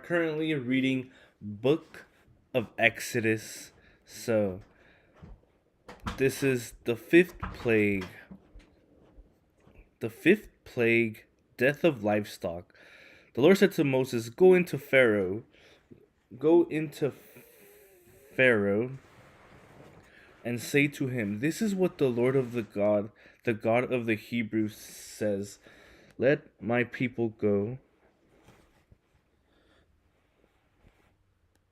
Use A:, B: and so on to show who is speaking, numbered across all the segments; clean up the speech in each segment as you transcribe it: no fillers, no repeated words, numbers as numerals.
A: currently reading Book of Exodus. So, this is the fifth plague. The fifth plague, death of livestock. The Lord said to Moses, Go into Pharaoh, and say to him, This is what the God of the Hebrews says, Let my people go,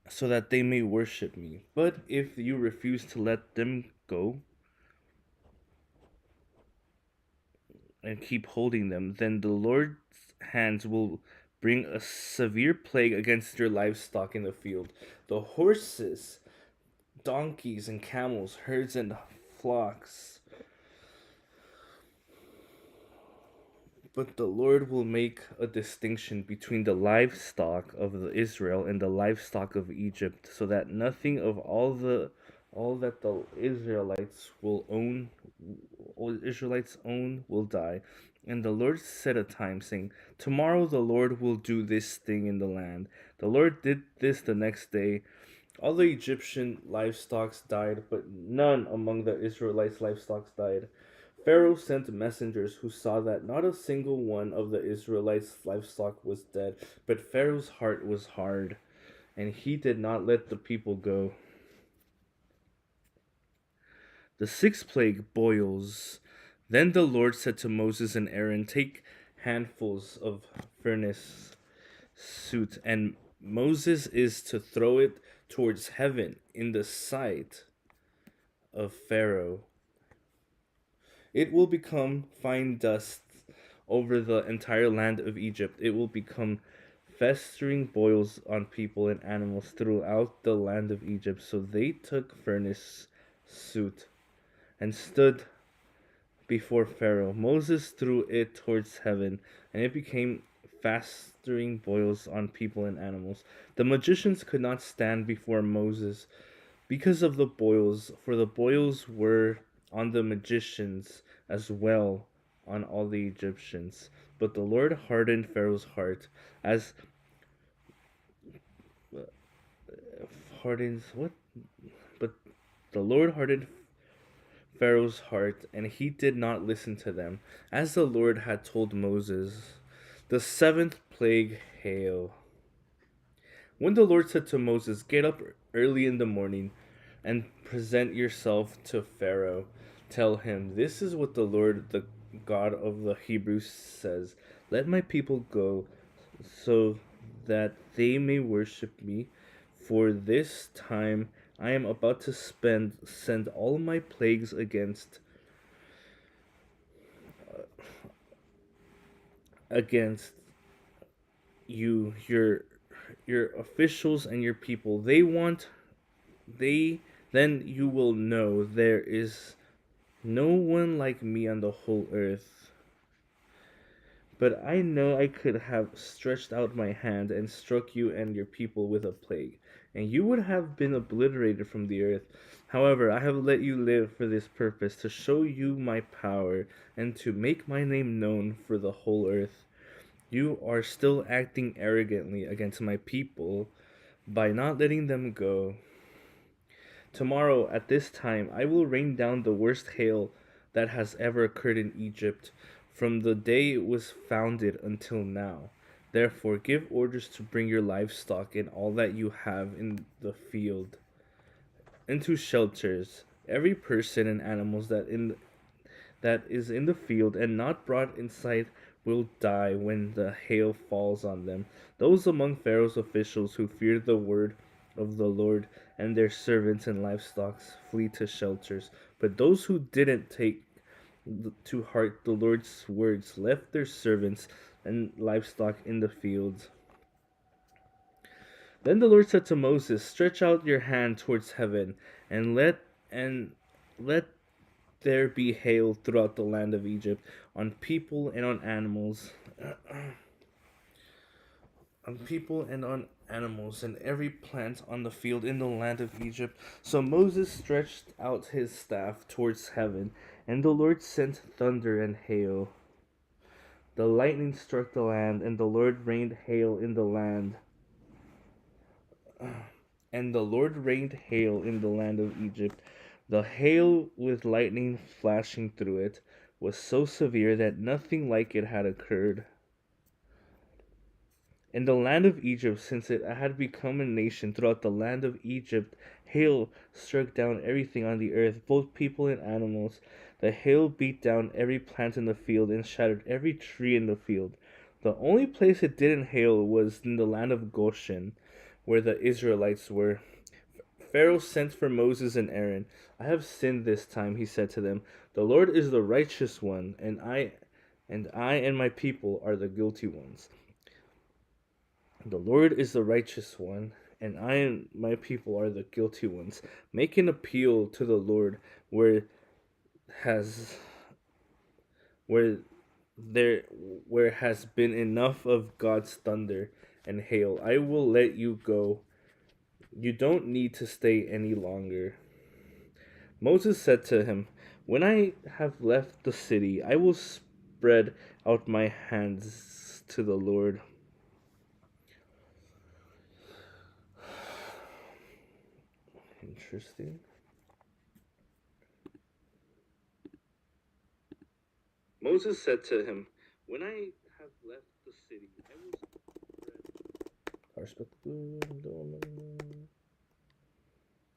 A: so that they may worship me. But if you refuse to let them go and keep holding them, then the Lord's hands will bring a severe plague against your livestock in the field. The horses, donkeys, and camels, herds, and flocks. But the Lord will make a distinction between the livestock of Israel and the livestock of Egypt, so that nothing of all that the Israelites own will die. And the Lord set a time, saying, Tomorrow the Lord will do this thing in the land. The Lord did this the next day. All the Egyptian livestock died, but none among the Israelites' livestock died. Pharaoh sent messengers who saw that not a single one of the Israelites' livestock was dead, but Pharaoh's heart was hard, and he did not let the people go. The sixth plague, boils. Then the Lord said to Moses and Aaron, Take handfuls of furnace soot, and Moses is to throw it towards heaven in the sight of Pharaoh. It will become fine dust over the entire land of Egypt. It will become festering boils on people and animals throughout the land of Egypt. So they took furnace soot and stood before Pharaoh. Moses threw it towards heaven, and it became festering boils on people and animals. The magicians could not stand before Moses because of the boils, for the boils were on the magicians as well on all the Egyptians. But the Lord hardened Pharaoh's heart, as hardens what? But the Lord hardened Pharaoh's heart, and he did not listen to them, as the Lord had told Moses. The seventh plague, hail. When the Lord said to Moses, Get up early in the morning and present yourself to Pharaoh. Tell him, This is what the Lord, the God of the Hebrews, says. Let my people go, so that they may worship me. For this time I am about to send all my plagues against you, your officials and your people. They then you will know there is no one like me on the whole earth. But I know I could have stretched out my hand and struck you and your people with a plague, and you would have been obliterated from the earth. However, I have let you live for this purpose, to show you my power, and to make my name known for the whole earth. You are still acting arrogantly against my people by not letting them go. Tomorrow, at this time, I will rain down the worst hail that has ever occurred in Egypt, from the day it was founded until now. Therefore, give orders to bring your livestock and all that you have in the field into shelters. Every person and animals that is in the field and not brought inside will die when the hail falls on them. Those among Pharaoh's officials who feared the word of the Lord and their servants and livestock flee to shelters. But those who didn't take to heart the Lord's words left their servants and livestock in the fields. Then the Lord said to Moses, Stretch out your hand towards heaven, and let there be hail throughout the land of Egypt, on people and on animals, and every plant on the field in the land of Egypt. So Moses stretched out his staff towards heaven, and the Lord sent thunder and hail. The lightning struck the land, and the Lord rained hail in the land. And the Lord rained hail in the land of Egypt. The hail, with lightning flashing through it, was so severe that nothing like it had occurred in the land of Egypt, since it had become a nation. Throughout the land of Egypt, hail struck down everything on the earth, both people and animals. The hail beat down every plant in the field and shattered every tree in the field. The only place it didn't hail was in the land of Goshen, where the Israelites were. Pharaoh sent for Moses and Aaron. I have sinned this time, he said to them. The Lord is the righteous one, and my people are the guilty ones. The Lord is the righteous one, and I and my people are the guilty ones. Make an appeal to the Lord has where there where has been enough of God's thunder and hail. I will let you go. You don't need to stay any longer. Moses said to him, when I have left the city, I will spread out my hands to the Lord. Interesting. Moses said to him, when I have left the city, I will spread.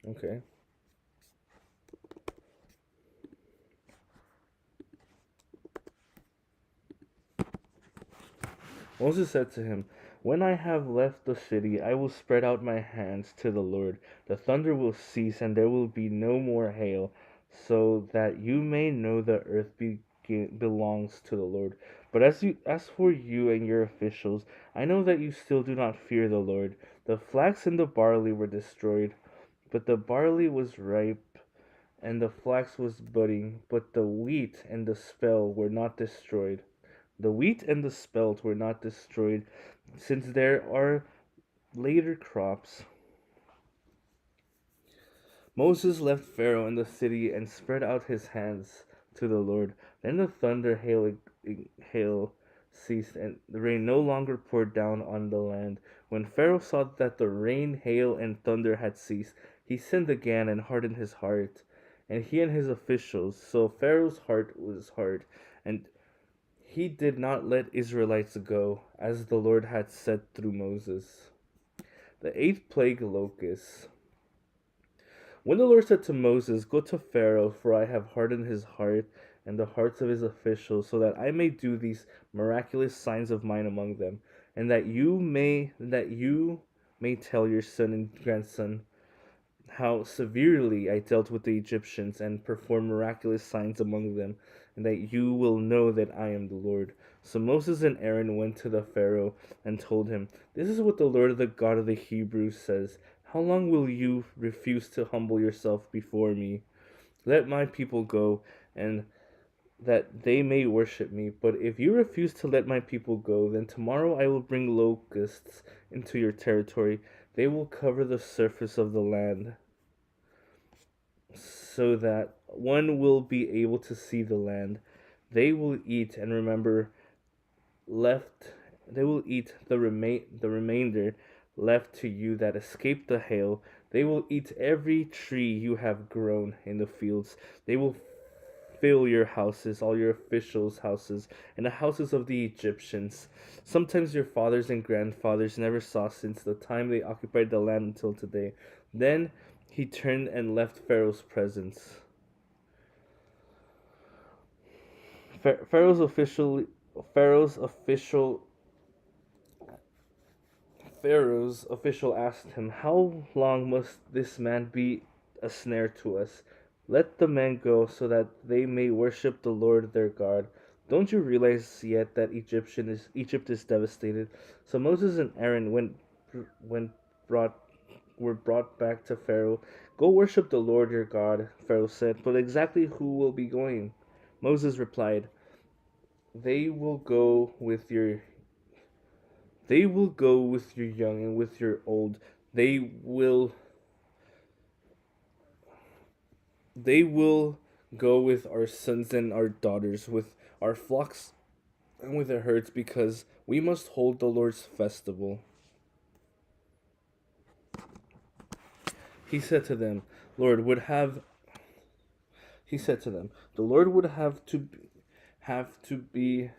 A: Okay. Moses said to him, when I have left the city, I will spread out my hands to the Lord. The thunder will cease, and there will be no more hail, so that you may know the earth belongs to the Lord. But as for you and your officials, I know that you still do not fear the Lord. The flax and the barley were destroyed, but the barley was ripe, and the flax was budding, but the wheat and the spell were not destroyed. The wheat and the spelt were not destroyed, since there are later crops. Moses left Pharaoh in the city and spread out his hands to the Lord. Then the thunder, hail ceased, and the rain no longer poured down on the land. When Pharaoh saw that the rain, hail, and thunder had ceased, he sinned again and hardened his heart, and he and his officials. So Pharaoh's heart was hard, and he did not let Israelites go, as the Lord had said through Moses. The eighth plague, locusts. When the Lord said to Moses, go to Pharaoh, for I have hardened his heart and the hearts of his officials, so that I may do these miraculous signs of mine among them, and that you may tell your son and grandson how severely I dealt with the Egyptians and performed miraculous signs among them, and that you will know that I am the Lord. So Moses and Aaron went to the Pharaoh and told him, this is what the Lord, the God of the Hebrews, says. How long will you refuse to humble yourself before me? Let my people go, and that they may worship me. But if you refuse to let my people go, then tomorrow I will bring locusts into your territory. They will cover the surface of the land, so that one will be able to see the land. They will eat and remember left they will eat the remainder left to you that escaped the hail. They will eat every tree you have grown in the fields. They will fill your houses, all your officials' houses, and the houses of the Egyptians. Sometimes your fathers and grandfathers never saw since the time they occupied the land until today. Then he turned and left Pharaoh's presence. Pharaoh's official Pharaoh's official Pharaoh's official asked him, how long must this man be a snare to us? Let the men go so that they may worship the Lord their God. Don't you realize yet that Egypt is devastated? So Moses and Aaron when brought were brought back to Pharaoh. Go worship the Lord your God, Pharaoh said. But exactly who will be going? Moses replied, They will go with your they will go with your young and with your old. They will they will go with our sons and our daughters, with our flocks and with our herds, because we must hold the Lord's festival. He said to them, Lord would have he said to them, the Lord would have to be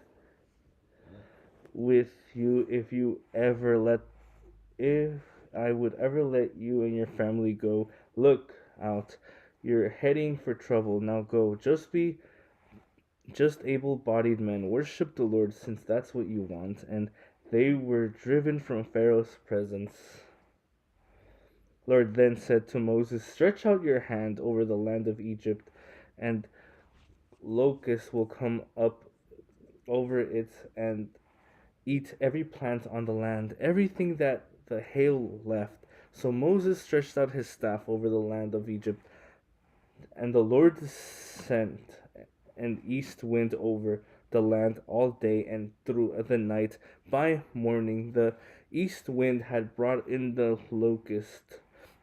A: with you if I would ever let you and your family go. Look out. You're heading for trouble. Now go. Just able-bodied men. Worship the Lord, since that's what you want. And they were driven from Pharaoh's presence. Lord then said to Moses, stretch out your hand over the land of Egypt, and locusts will come up over it and eat every plant on the land, everything that the hail left. So Moses stretched out his staff over the land of Egypt, and the Lord sent an east wind over the land all day and through the night. By morning, the east wind had brought in the locust.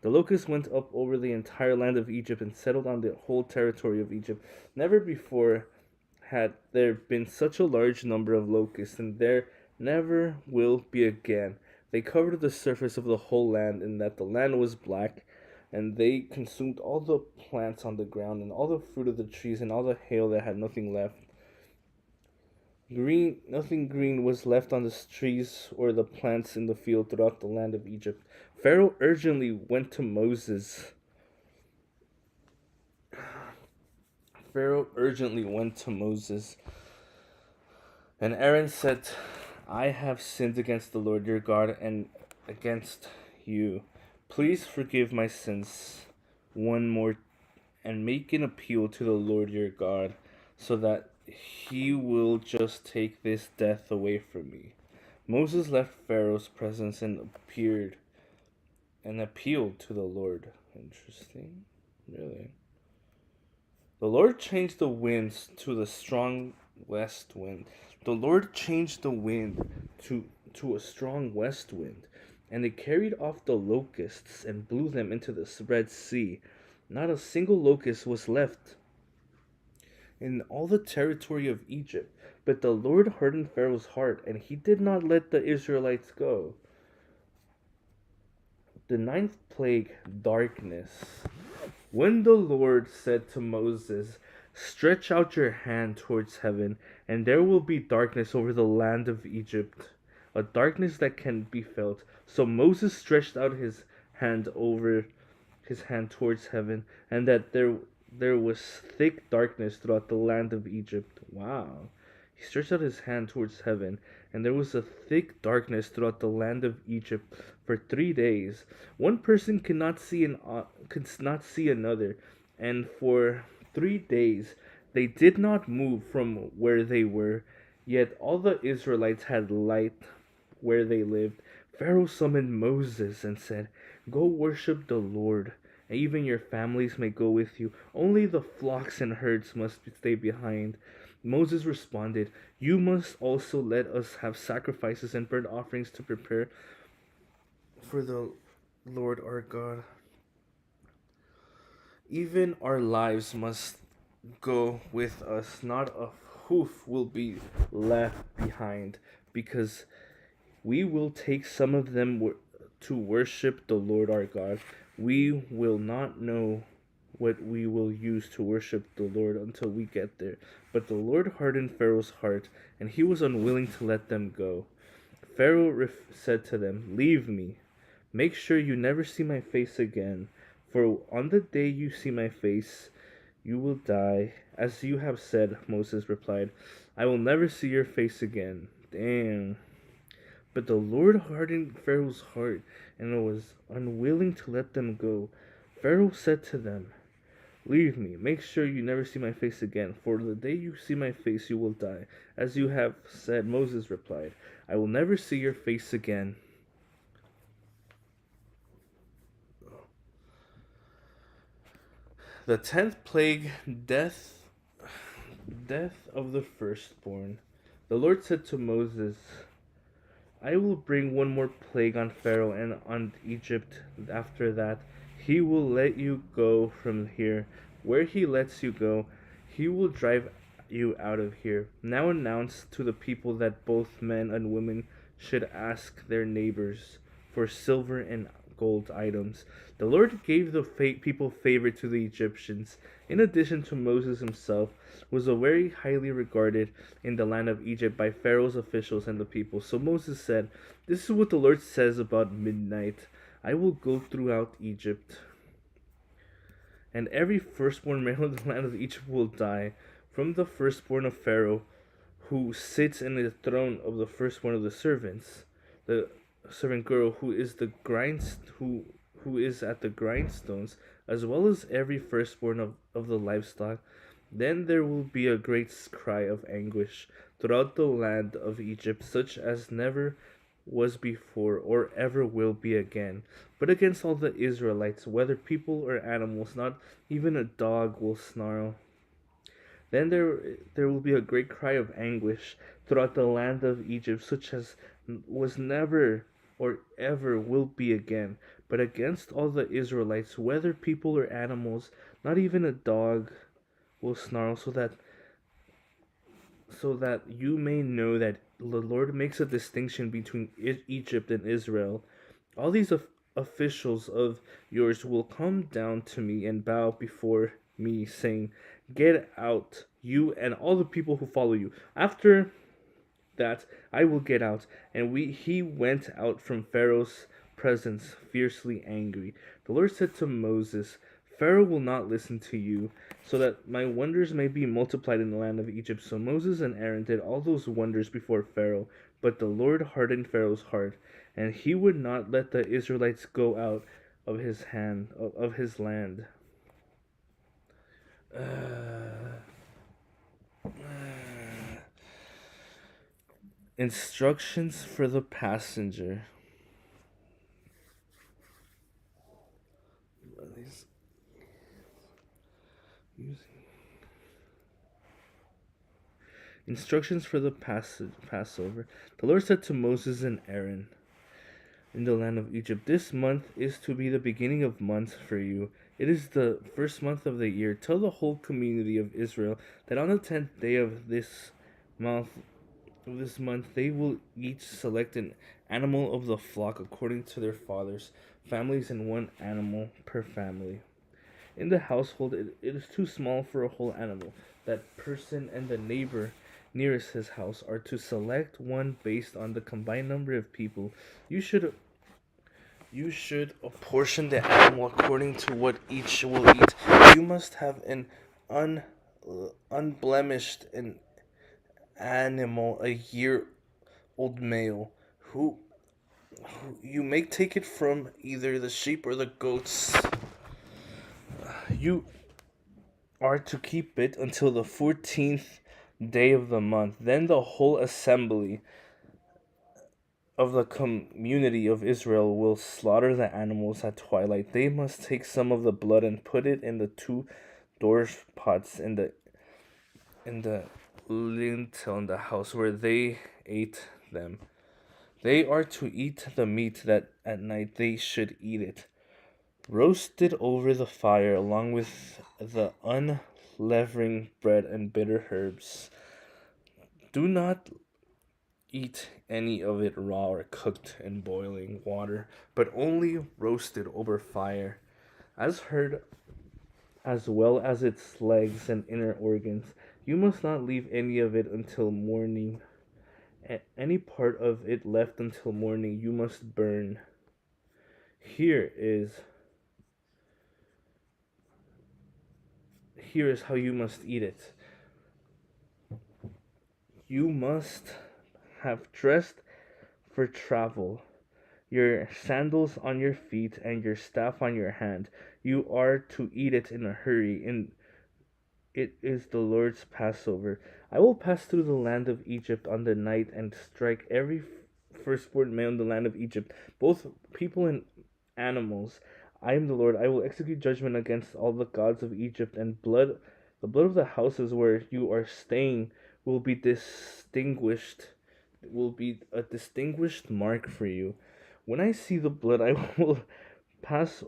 A: The locust went up over the entire land of Egypt and settled on the whole territory of Egypt. Never before had there been such a large number of locusts, and there never will be again. They covered the surface of the whole land, and that the land was black, and they consumed all the plants on the ground, and all the fruit of the trees, and all the hail that had nothing left. Nothing green was left on the trees or the plants in the field throughout the land of Egypt. Pharaoh urgently went to Moses. Pharaoh urgently went to Moses, and Aaron said, I have sinned against the Lord your God and against you. Please forgive my sins one more and make an appeal to the Lord your God, so that he will just take this death away from me. Moses left Pharaoh's presence and appealed to the Lord. Interesting. Really. The Lord changed the winds to the strong west wind. The Lord changed the wind to a strong west wind, and it carried off the locusts and blew them into the Red Sea. Not a single locust was left in all the territory of Egypt. But the Lord hardened Pharaoh's heart, and he did not let the Israelites go. The ninth plague, darkness. When the Lord said to Moses, stretch out your hand towards heaven, and there will be darkness over the land of Egypt, a darkness that can be felt. So Moses stretched out his hand towards heaven, and that there was thick darkness throughout the land of Egypt. Wow. He stretched out his hand towards heaven, and there was a thick darkness throughout the land of Egypt for 3 days. One person could not see another, and for 3 days they did not move from where they were. Yet all the Israelites had light where they lived. Pharaoh summoned Moses and said, go worship the Lord. Even your families may go with you. Only the flocks and herds must stay behind. Moses responded, you must also let us have sacrifices and burnt offerings to prepare for the Lord our God. Even our lives must go with us. Not a hoof will be left behind, because we will take some of them to worship the Lord our God. We will not know what we will use to worship the Lord until we get there. But the Lord hardened Pharaoh's heart, and he was unwilling to let them go. Pharaoh said to them, leave me. Make sure you never see my face again. For on the day you see my face, you will die. As you have said, Moses replied, I will never see your face again. Damn. But the Lord hardened Pharaoh's heart, and was unwilling to let them go. Pharaoh said to them, leave me. Make sure you never see my face again. For the day you see my face, you will die. As you have said, Moses replied, I will never see your face again. The 10th plague, death of the firstborn. The Lord said to Moses, I will bring one more plague on Pharaoh and on Egypt. After that, he will let you go from here. Where he lets you go, he will drive you out of here. Now announce to the people that both men and women should ask their neighbors for silver and gold items. The Lord gave the people favor to the Egyptians. In addition to Moses himself, was a very highly regarded in the land of Egypt by Pharaoh's officials and the people. So Moses said, "This is what the Lord says about midnight. I will go throughout Egypt, and every firstborn male in the land of Egypt will die, from the firstborn of Pharaoh, who sits in the throne of the firstborn of the servants, the servant girl who is at the grindstones, as well as every firstborn of the livestock. Then there will be a great cry of anguish throughout the land of Egypt, such as never was before or ever will be again. But against all the Israelites, whether people or animals, not even a dog will snarl. Then there will be a great cry of anguish throughout the land of Egypt, such as was never or ever will be again. But against all the Israelites, whether people or animals, not even a dog will snarl, so that you may know that the Lord makes a distinction between Egypt and Israel. All these officials of yours will come down to me and bow before me, saying, 'Get out, you and all the people who follow you.' After that, I will get out." And he went out from Pharaoh's presence, fiercely angry. The Lord said to Moses, "Pharaoh will not listen to you, so that my wonders may be multiplied in the land of Egypt." So Moses and Aaron did all those wonders before Pharaoh, but the Lord hardened Pharaoh's heart, and he would not let the Israelites go out of his land. Instructions for the passenger. Instructions for the Passover. The Lord said to Moses and Aaron in the land of Egypt, "This month is to be the beginning of months for you. It is the first month of the year. Tell the whole community of Israel that on the 10th day of this month they will each select an animal of the flock according to their fathers' families, and one animal per family. In the household, it is too small for a whole animal. That person and the neighbor nearest his house are to select one based on the combined number of people. You should apportion the animal according to what each will eat. You must have an unblemished animal, a year old male, who you may take it from either the sheep or the goats. You are to keep it until the 14th day of the month. Then the whole assembly of the community of Israel will slaughter the animals at twilight. They must take some of the blood and put it in the 2 door pots in the lintel in the house where they ate them. They are to eat the meat that at night they should eat it, roasted over the fire along with the unleavened bread and bitter herbs. Do not eat any of it raw or cooked in boiling water, but only roasted over fire, as heard, as well as its legs and inner organs. You must not leave any of it until morning. Any part of it left until morning you must burn. Here is how you must eat it. You must have dressed for travel, your sandals on your feet and your staff on your hand. You are to eat it in a hurry, and it is the Lord's Passover. I will pass through the land of Egypt on the night and strike every firstborn male in the land of Egypt, both people and animals. I am the Lord. I will execute judgment against all the gods of Egypt, and the blood of the houses where you are staying will be distinguished, will be a distinguished mark for you. When I see the blood, I will pass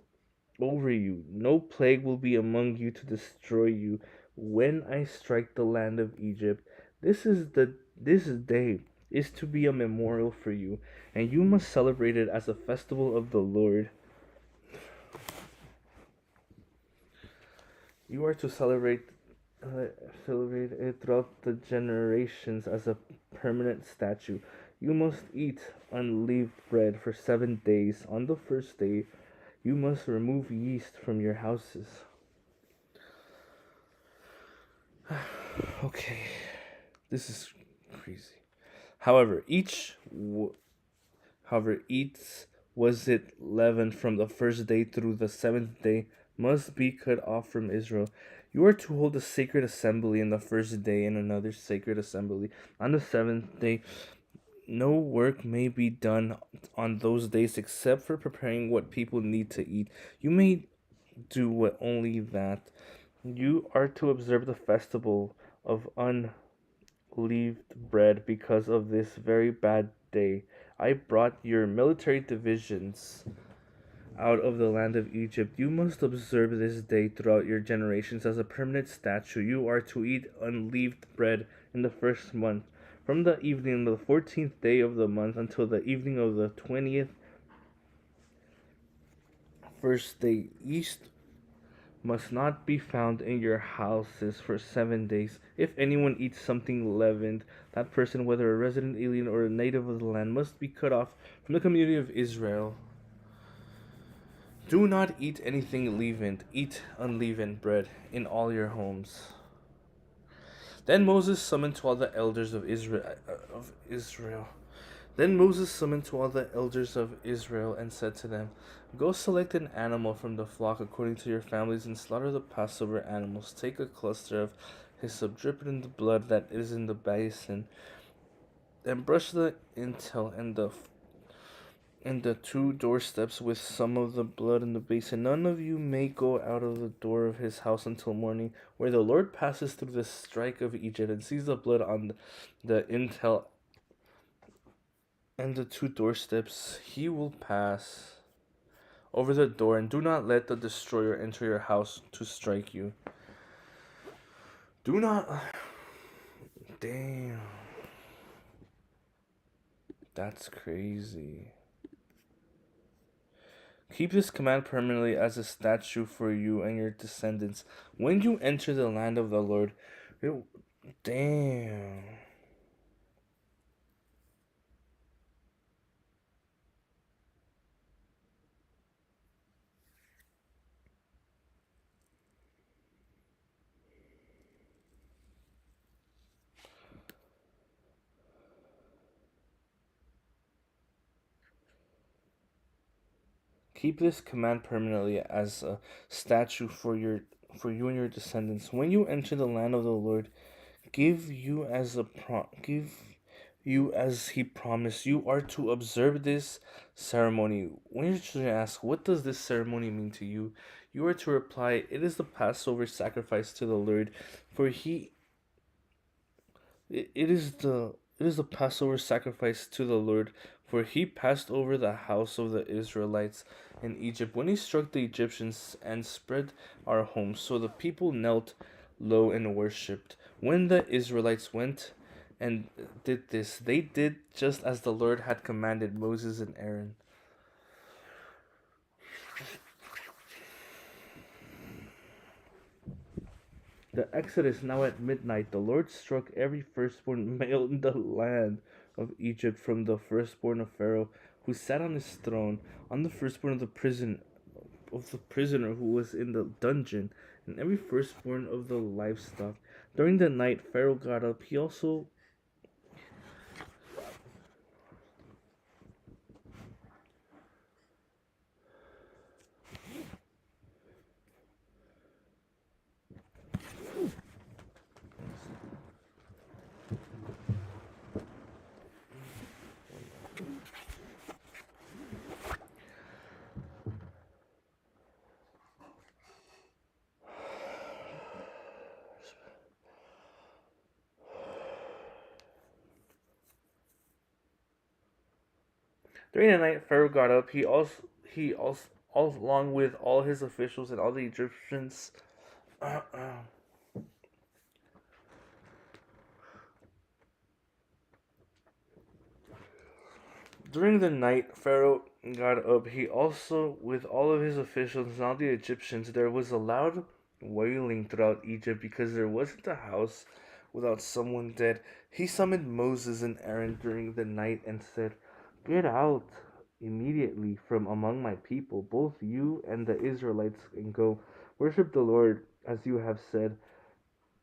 A: over you. No plague will be among you to destroy you when I strike the land of Egypt. This day is to be a memorial for you, and you must celebrate it as a festival of the Lord. You are to uh, celebrate it throughout the generations as a permanent statue. You must eat unleavened bread for 7 days. On the first day, you must remove yeast from your houses. Okay, this is crazy. However, each was it leavened from the first day through the seventh day must be cut off from Israel. You are to hold a sacred assembly in the first day and another sacred assembly on the seventh day. No work may be done on those days except for preparing what people need to eat. You may do what only that. You are to observe the festival of unleavened bread because of this very bad day. I brought your military divisions out of the land of Egypt. You must observe this day throughout your generations as a permanent statute. You are to eat unleavened bread in the first month, from the evening of the 14th day of the month until the evening of the 20th first day. Yeast must not be found in your houses for 7 days. If anyone eats something leavened, that person, whether a resident alien or a native of the land, must be cut off from the community of Israel. Do not eat anything leavened. Eat unleavened bread in all your homes. Then Moses summoned to all the elders of Israel. Then Moses summoned to all the elders of Israel and said to them, "Go select an animal from the flock according to your families and slaughter the Passover animals. Take a cluster of hyssop, dip it in the blood that is in the basin, and brush the intel and the two doorsteps with some of the blood in the basin. None of you may go out of the door of his house until morning, where the Lord passes through the strike of Egypt and sees the blood on the intel and the two doorsteps. He will pass over the door, and do not let the destroyer enter your house to strike you. Do not. Damn. That's crazy. Keep this command permanently as a statute for you and your descendants when you enter the land of the Lord. Damn. Keep this command permanently as a statute for you and your descendants when you enter the land of the Lord. Give you as he promised. You are to observe this ceremony. When your children ask, "What does this ceremony mean to you?" you are to reply, "It is the Passover sacrifice to the Lord, for it is the Passover sacrifice to the Lord, for he passed over the house of the Israelites in Egypt when he struck the Egyptians and spread our homes." So the people knelt low and worshipped. When the Israelites went and did this, they did just as the Lord had commanded Moses and Aaron. The Exodus. Now at midnight, the Lord struck every firstborn male in the land of Egypt, from the firstborn of Pharaoh who sat on his throne, on the firstborn of the prisoner who was in the dungeon, and every firstborn of the livestock. During the night Pharaoh got up. During the night Pharaoh got up. He also along with all his officials and all the Egyptians. During the night Pharaoh got up, he also with all of his officials and all the Egyptians. There was a loud wailing throughout Egypt because there wasn't a house without someone dead. He summoned Moses and Aaron during the night and said, "Get out immediately from among my people, both you and the Israelites, and go worship the Lord as you have said.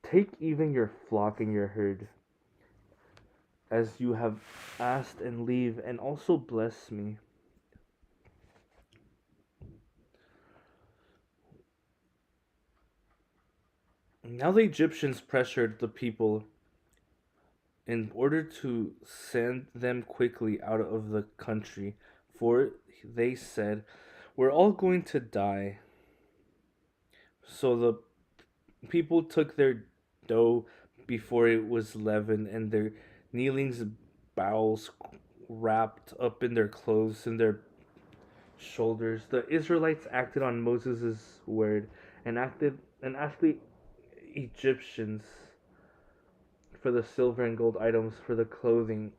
A: Take even your flock and your herd as you have asked, and leave, and also bless me." Now the Egyptians pressured the people in order to send them quickly out of the country, for they said, "We're all going to die." So the people took their dough before it was leavened, and their kneeling's bowels wrapped up in their clothes and their shoulders. The Israelites acted on Moses' word and asked the Egyptians for the silver and gold items for the clothing.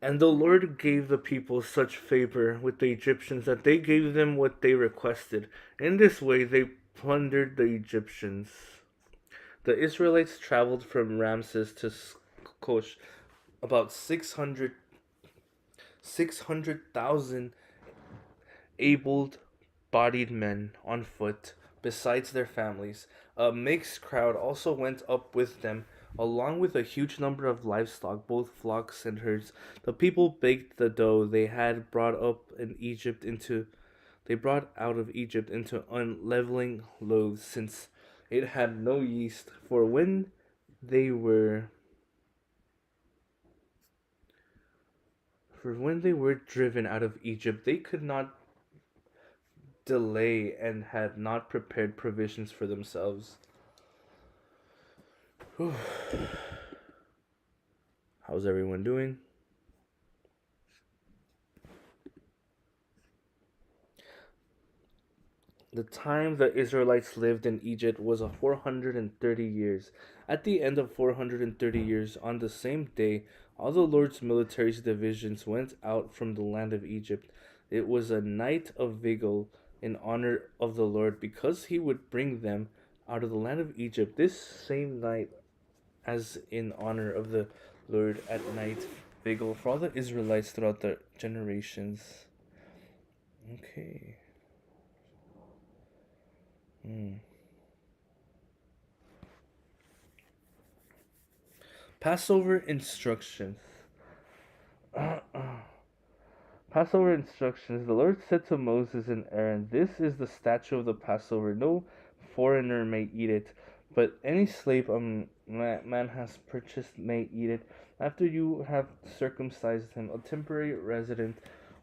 A: And the Lord gave the people such favor with the Egyptians that they gave them what they requested. In this way, they plundered the Egyptians. The Israelites traveled from Ramses to Kosh, about 600,000 able bodied men on foot, besides their families. A mixed crowd also went up with them, along with a huge number of livestock, both flocks and herds. The people baked the dough they brought out of Egypt into unleavening loaves, since it had no yeast. They were for when they were driven out of Egypt, they could not delay and had not prepared provisions for themselves. How's everyone doing? The time the Israelites lived in Egypt was 430 years. At the end of 430 years, on the same day, all the Lord's military divisions went out from the land of Egypt. It was a night of vigil in honor of the Lord, because he would bring them out of the land of Egypt this same night, as in honor of the Lord at night vigil for all the Israelites throughout the generations. Okay. Passover instructions. Passover instructions. The Lord said to Moses and Aaron, "This is the statute of the Passover. No foreigner may eat it, but any slave a man has purchased may eat it after you have circumcised him. A temporary resident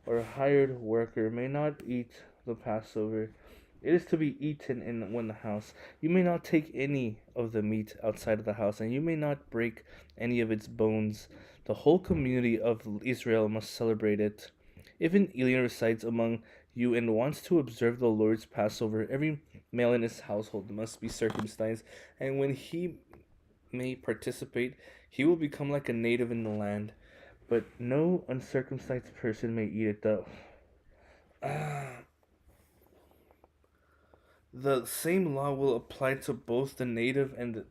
A: or a hired worker may not eat the Passover. It is to be eaten in one house. You may not take any of the meat outside of the house, and you may not break any of its bones. The whole community of Israel must celebrate it. If an alien resides among you and wants to observe the Lord's Passover, every male in his household must be circumcised, and when he may participate, he will become like a native in the land. But no uncircumcised person may eat it, though." The same law will apply to both the native and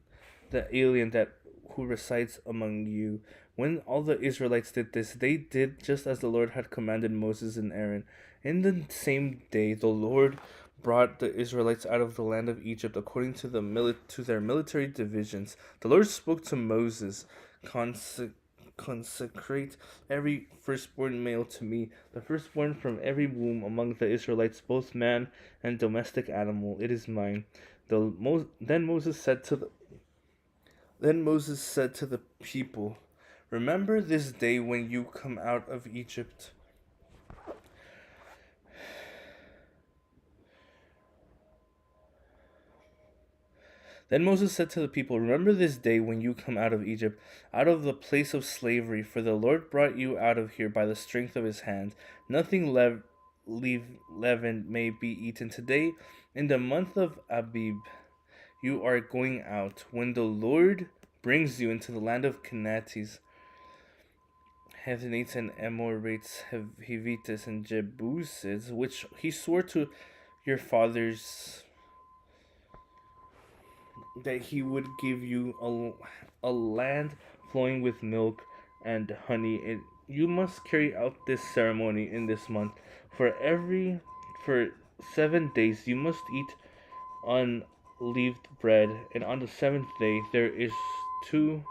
A: the alien that who resides among you. When all the Israelites did this, they did just as the Lord had commanded Moses and Aaron. In the same day, the Lord brought the Israelites out of the land of Egypt according to their military divisions. The Lord spoke to Moses, "Consecrate every firstborn male to me, the firstborn from every womb among the Israelites, both man and domestic animal. It is mine." Then Moses said to the people, "Remember this day when you come out of Egypt. Then Moses said to the people, "Remember this day when you come out of Egypt, out of the place of slavery, for the Lord brought you out of here by the strength of his hand. Nothing leavened may be eaten. Today, in the month of Abib, you are going out, when the Lord brings you into the land of Canaanites, Hethenites and Amorites, Hivites and Jebusites, which he swore to your fathers that he would give you a land flowing with milk and honey. And you must carry out this ceremony in this month. For 7 days you must eat unleavened bread, and on the seventh day there is to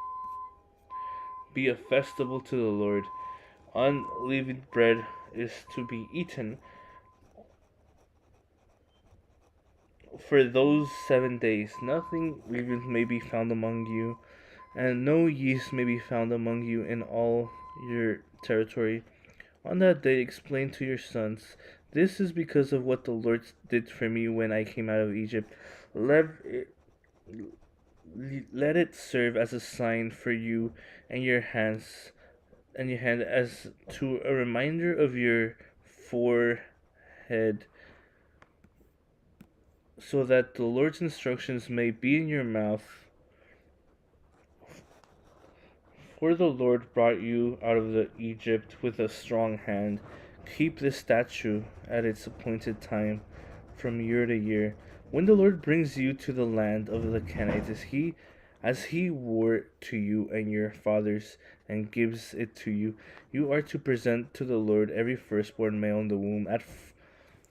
A: be a festival to the Lord. Unleavened bread is to be eaten for those 7 days. Nothing leavened may be found among you, and no yeast may be found among you in all your territory. On that day, explain to your sons, this is because of what the Lord did for me when I came out of Egypt. Let it, let it serve as a sign for you and your hands and your hand as to a reminder of your forehead, so that the Lord's instructions may be in your mouth. For the Lord brought you out of the Egypt with a strong hand. Keep this statute at its appointed time from year to year. When the Lord brings you to the land of the Canaanites, as he swore to you and your fathers, and gives it to you, you are to present to the Lord every firstborn male in the womb,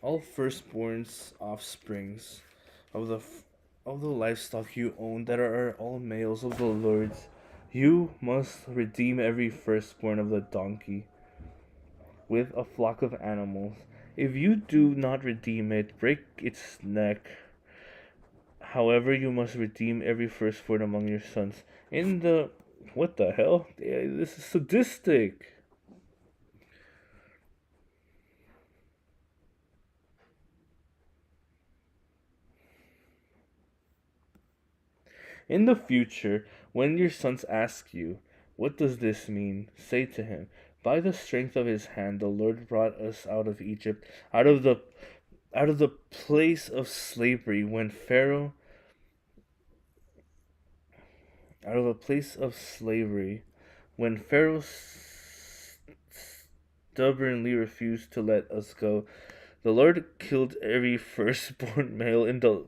A: all firstborn's offsprings of the livestock you own that are all males of the Lord's. You must redeem every firstborn of the donkey with a flock of animals. If you do not redeem it, break its neck. However, you must redeem every firstborn among your sons. In the What the hell? This is sadistic. In the future, when your sons ask you, what does this mean? Say to him, by the strength of his hand the Lord brought us out of Egypt, out of the place of slavery when Pharaoh out of the place of slavery when Pharaoh stubbornly refused to let us go. The Lord killed every firstborn male in the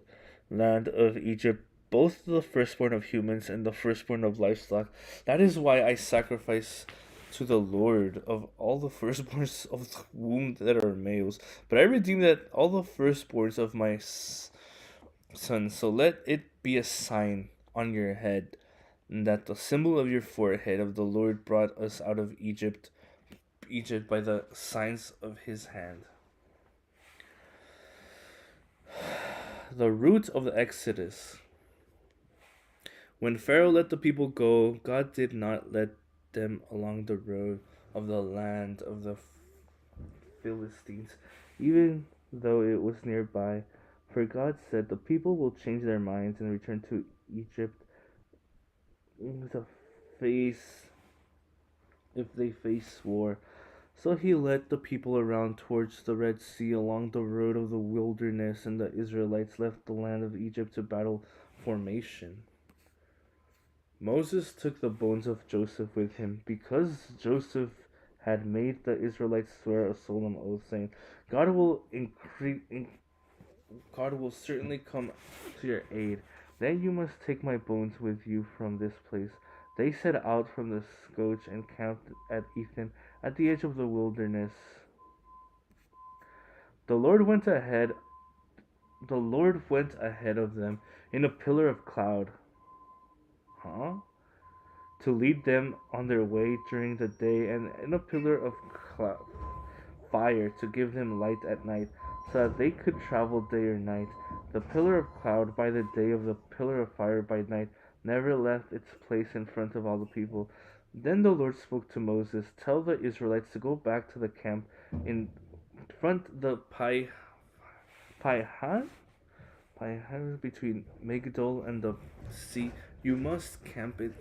A: land of Egypt, both the firstborn of humans and the firstborn of livestock. That is why I sacrifice to the Lord of all the firstborns of the womb that are males. But I redeem that all the firstborns of my sons. So let it be a sign on your head, and that the symbol of your forehead of the Lord brought us out of Egypt by the signs of his hand. The root of the Exodus. When Pharaoh let the people go, God did not let them along the road of the land of the Philistines, even though it was nearby. For God said, the people will change their minds and return to Egypt to face if they face war. So he led the people around towards the Red Sea along the road of the wilderness, and the Israelites left the land of Egypt to battle formation. Moses took the bones of Joseph with him, because Joseph had made the Israelites swear a solemn oath, saying, God will God will certainly come to your aid. Then you must take my bones with you from this place. They set out from the Scoch and camped at Ethan, at the edge of the wilderness. The Lord went ahead. The Lord went ahead of them in a pillar of cloud, to lead them on their way during the day, and in a pillar of fire to give them light at night, so that they could travel day or night. The pillar of cloud by the day of the pillar of fire by night never left its place in front of all the people. Then the Lord spoke to Moses, tell the Israelites to go back to the camp in front the Paihan between Migdol and the sea. You must camp it.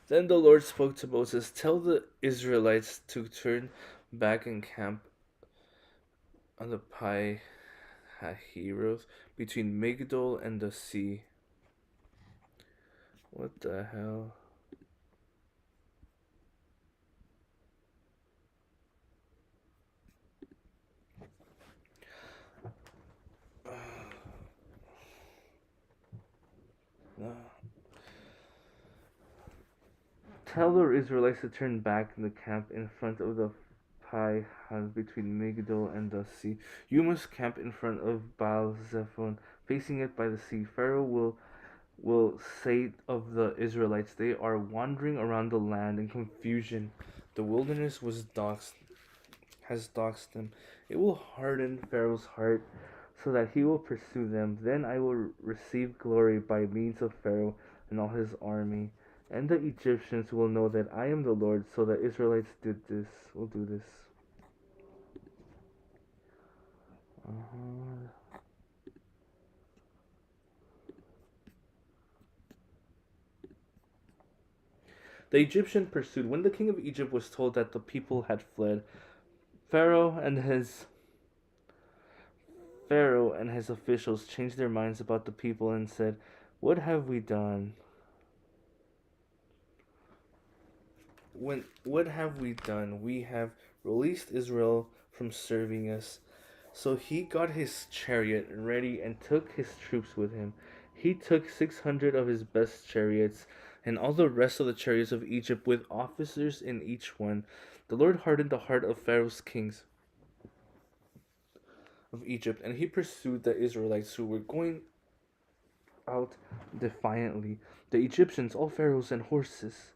A: Then the Lord spoke to Moses, "Tell the Israelites to turn back and camp on the Pi Hahiroth between Migdol and the sea." What the hell? No. Tell the Israelites to turn back in the camp in front of the Pi Han between Migdol and the sea. You must camp in front of Baal Zephon, facing it by the sea. Pharaoh will say of the Israelites, "They are wandering around the land in confusion. The wilderness has doxed them." It will harden Pharaoh's heart so that he will pursue them. Then I will receive glory by means of Pharaoh and all his army. And the Egyptians will know that I am the Lord. So the Israelites will do this. Uh-huh. The Egyptian pursued. When the king of Egypt was told that the people had fled, Pharaoh and his Pharaoh and his officials changed their minds about the people and said, "What have we done? What have we done? We have released Israel from serving us." So he got his chariot ready and took his troops with him. He took 600 of his best chariots and all the rest of the chariots of Egypt with officers in each one. The Lord hardened the heart of Pharaoh's kings of Egypt, and he pursued the Israelites who were going out defiantly. The Egyptians, all pharaohs and horses.